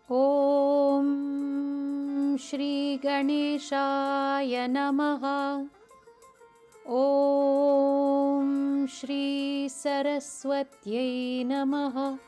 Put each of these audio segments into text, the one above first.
Om Shri Ganeshaya Namaha. Om Shri Saraswatyai Namaha.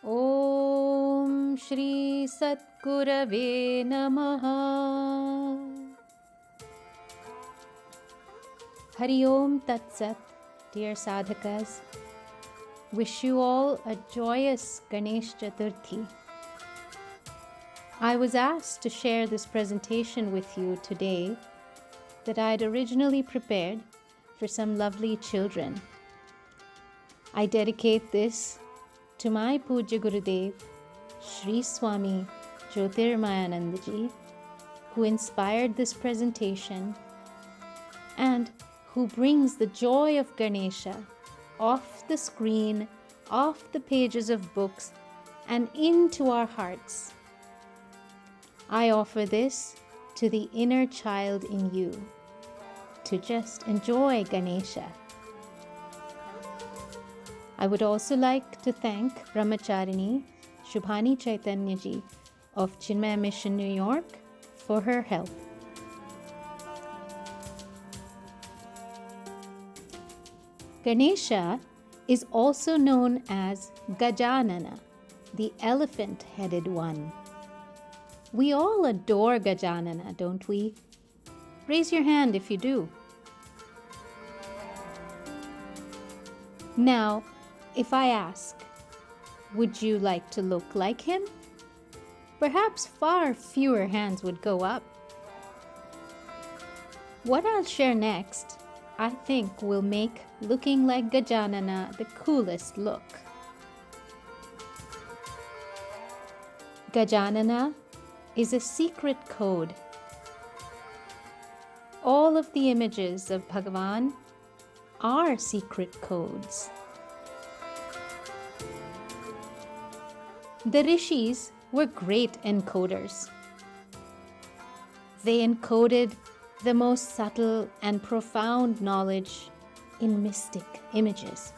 Om Shri Satgurave Namaha. Hari Om Tat Sat, dear sadhakas. Wish you all a joyous Ganesh Chaturthi. I was asked to share this presentation with you today that I had originally prepared for some lovely children. I dedicate this to my Puja Gurudev, Sri Swami Jyotirmayananda ji, who inspired this presentation and who brings the joy of Ganesha off the screen, off the pages of books, and into our hearts. I offer this to the inner child in you, to just enjoy Ganesha. I would also like to thank Brahmacharini Shubhani Chaitanya ji of Chinmaya Mission, New York, for her help. Ganesha is also known as Gajanana, the elephant-headed one. We all adore Gajanana, don't we? Raise your hand if you do. Now, if I ask, would you like to look like him? Perhaps far fewer hands would go up. What I'll share next, I think, will make looking like Gajanana the coolest look. Gajanana is a secret code. All of the images of Bhagavan are secret codes. The rishis were great encoders. They encoded the most subtle and profound knowledge in mystic images.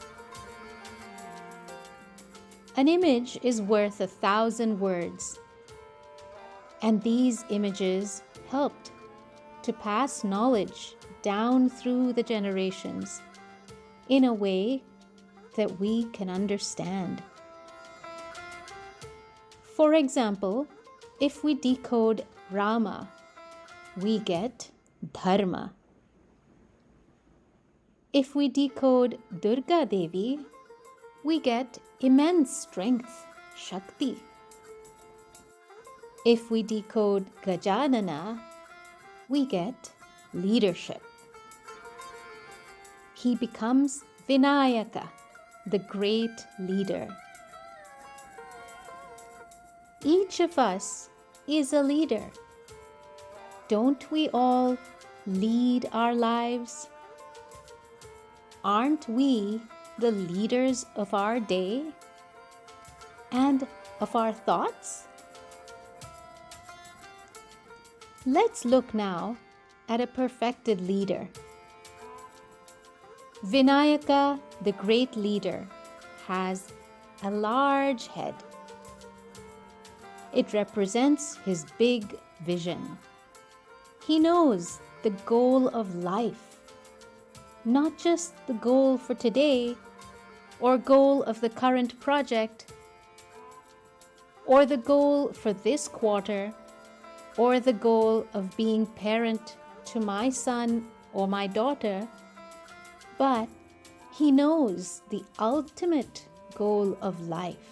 An image is worth 1,000 words. And these images helped to pass knowledge down through the generations in a way that we can understand. For example, if we decode Rama, we get Dharma. If we decode Durga Devi, we get immense strength, Shakti. If we decode Gajanana, we get leadership. He becomes Vinayaka, the great leader. Each of us is a leader. Don't we all lead our lives? Aren't we the leaders of our day and of our thoughts? Let's look now at a perfected leader. Vinayaka, the great leader, has a large head. It represents his big vision. He knows the goal of life, not just the goal for today or goal of the current project or the goal for this quarter or the goal of being parent to my son or my daughter, but he knows the ultimate goal of life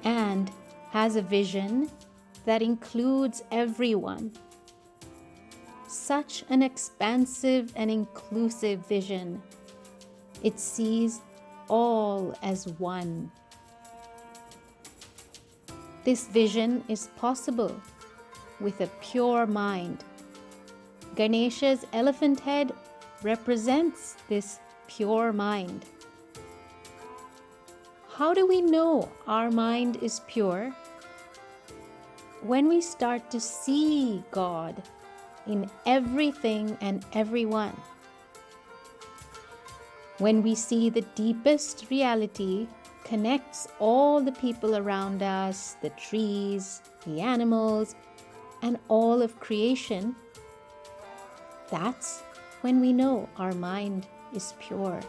and has a vision that includes everyone. Such an expansive and inclusive vision. It sees all as one. This vision is possible with a pure mind. Ganesha's elephant head represents this pure mind. How do we know our mind is pure? When we start to see God in everything and everyone. When we see the deepest reality connects all the people around us, the trees, the animals, and all of creation, that's when we know our mind is pure.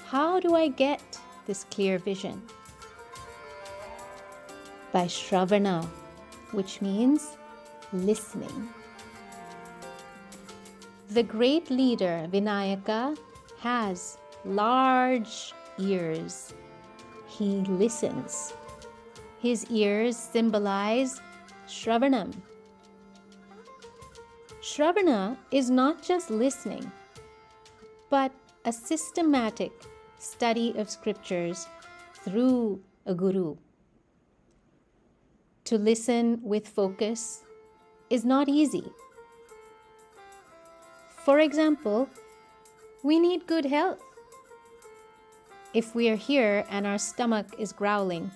How do I get this clear vision? By Shravana, which means listening. The great leader Vinayaka has large ears. He listens. His ears symbolize Shravanam. Shravana is not just listening, but a systematic study of scriptures through a guru. To listen with focus is not easy. For example, we need good health. If we are here and our stomach is growling,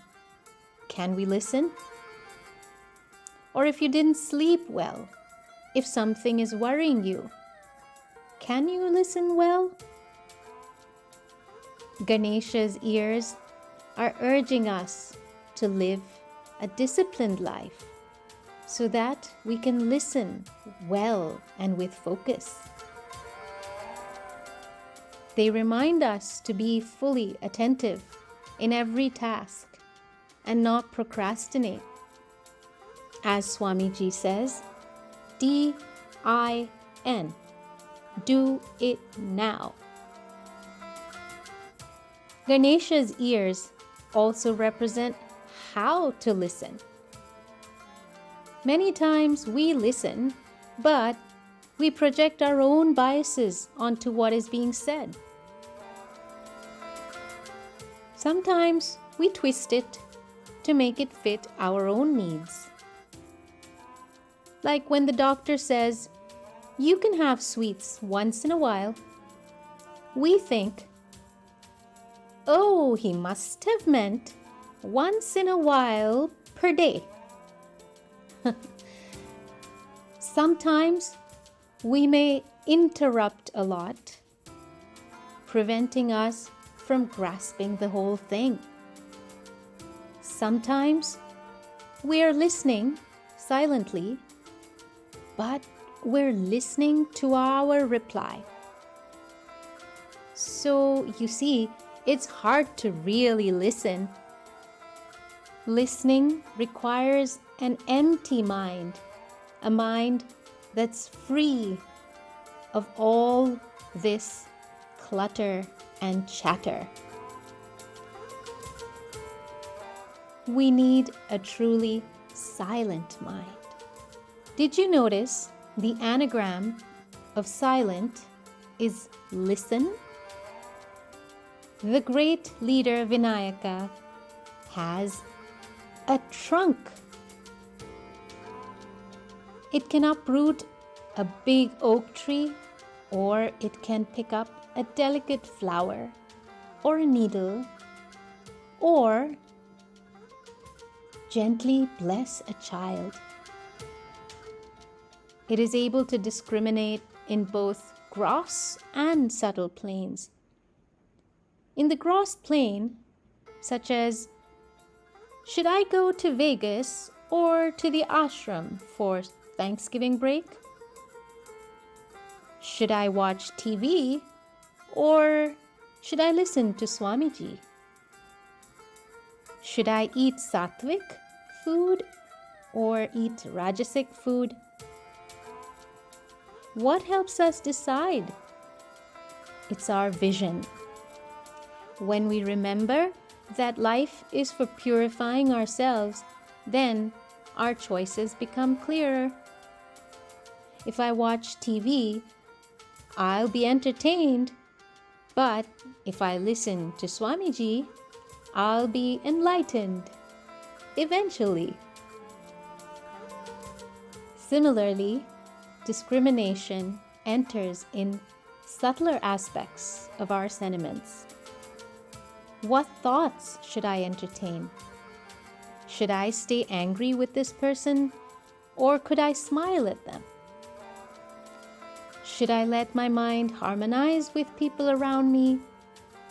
can we listen? Or if you didn't sleep well, if something is worrying you, can you listen well? Ganesha's ears are urging us to live a disciplined life so that we can listen well and with focus. They remind us to be fully attentive in every task and not procrastinate. As Swamiji says, D-I-N, do it now. Ganesha's ears also represent how to listen. Many times we listen, but we project our own biases onto what is being said. Sometimes we twist it to make it fit our own needs. Like when the doctor says, you can have sweets once in a while, we think, oh, he must have meant once in a while per day. Sometimes we may interrupt a lot, preventing us from grasping the whole thing. Sometimes we are listening silently, but we're listening to our reply. So you see, it's hard to really listen. Listening requires an empty mind, a mind that's free of all this clutter and chatter. We need a truly silent mind. Did you notice the anagram of silent is listen? The great leader Vinayaka has a trunk. It can uproot a big oak tree, or it can pick up a delicate flower or a needle, or gently bless a child. It is able to discriminate in both gross and subtle planes. In the gross plane, such as, should I go to Vegas or to the ashram for Thanksgiving break? Should I watch TV or should I listen to Swamiji? Should I eat sattvic food or eat rajasic food? What helps us decide? It's our vision. When we remember that life is for purifying ourselves, then our choices become clearer. If I watch TV, I'll be entertained, but if I listen to Swamiji, I'll be enlightened, eventually. Similarly, discrimination enters in subtler aspects of our sentiments. What thoughts should I entertain? Should I stay angry with this person, or could I smile at them? Should I let my mind harmonize with people around me,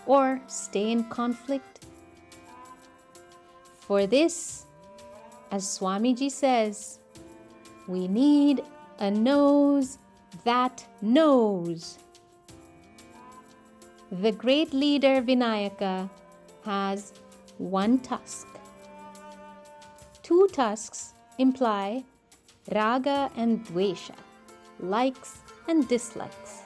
or stay in conflict? For this, as Swamiji says, we need a nose that knows. The great leader Vinayaka has one tusk. Two tusks imply raga and dvesha, likes and dislikes.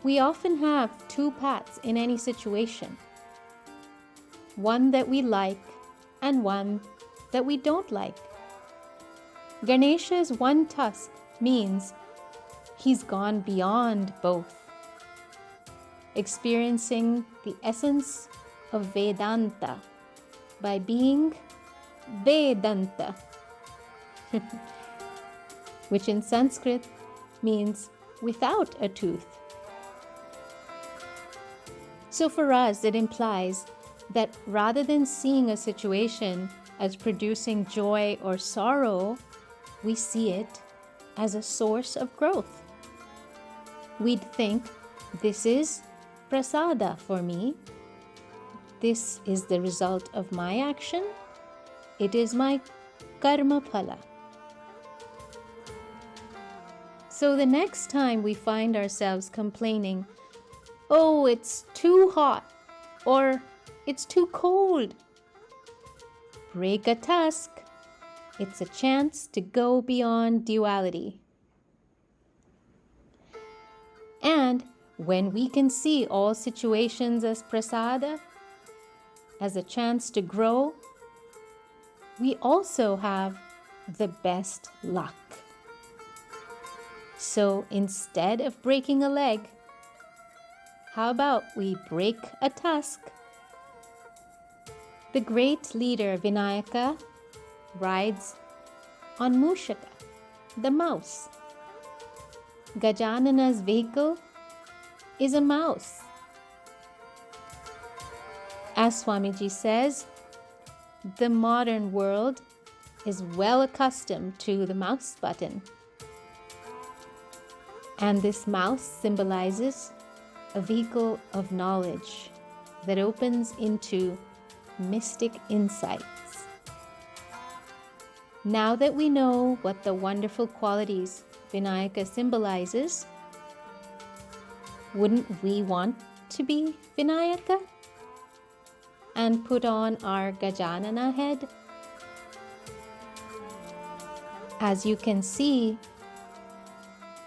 We often have two paths in any situation, one that we like and one that we don't like. Ganesha's one tusk means he's gone beyond both, experiencing the essence of Vedanta by being Vedanta, which in Sanskrit means without a tooth. So for us, it implies that rather than seeing a situation as producing joy or sorrow, we see it as a source of growth. We'd think, this is prasada for me. This is the result of my action. It is my karma phala. So the next time we find ourselves complaining, oh, it's too hot, or it's too cold, break a tusk. It's a chance to go beyond duality. And when we can see all situations as prasada, as a chance to grow, we also have the best luck. So instead of breaking a leg, how about we break a tusk? The great leader Vinayaka rides on Mushaka, the mouse. Gajanana's vehicle is a mouse. As Swamiji says, the modern world is well accustomed to the mouse button. And this mouse symbolizes a vehicle of knowledge that opens into mystic insights. Now that we know what the wonderful qualities Vinayaka symbolizes, wouldn't we want to be Vinayaka and put on our Gajanana head? As you can see,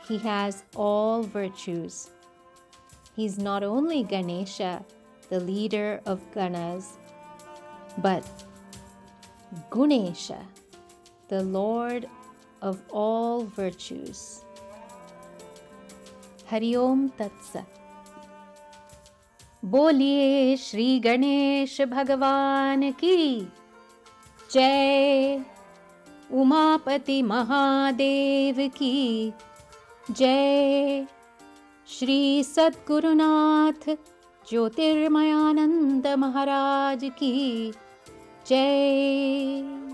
he has all virtues. He's not only Ganesha, the leader of Ganas, but Ganesha, the Lord of all virtues. Hari Om Tat Sat. Boliye Shri Ganesh Bhagavan ki Jai, Umapati Mahadev ki Jai, Shri Sadgurunath Jyotirmayananda Maharaj ki Jai.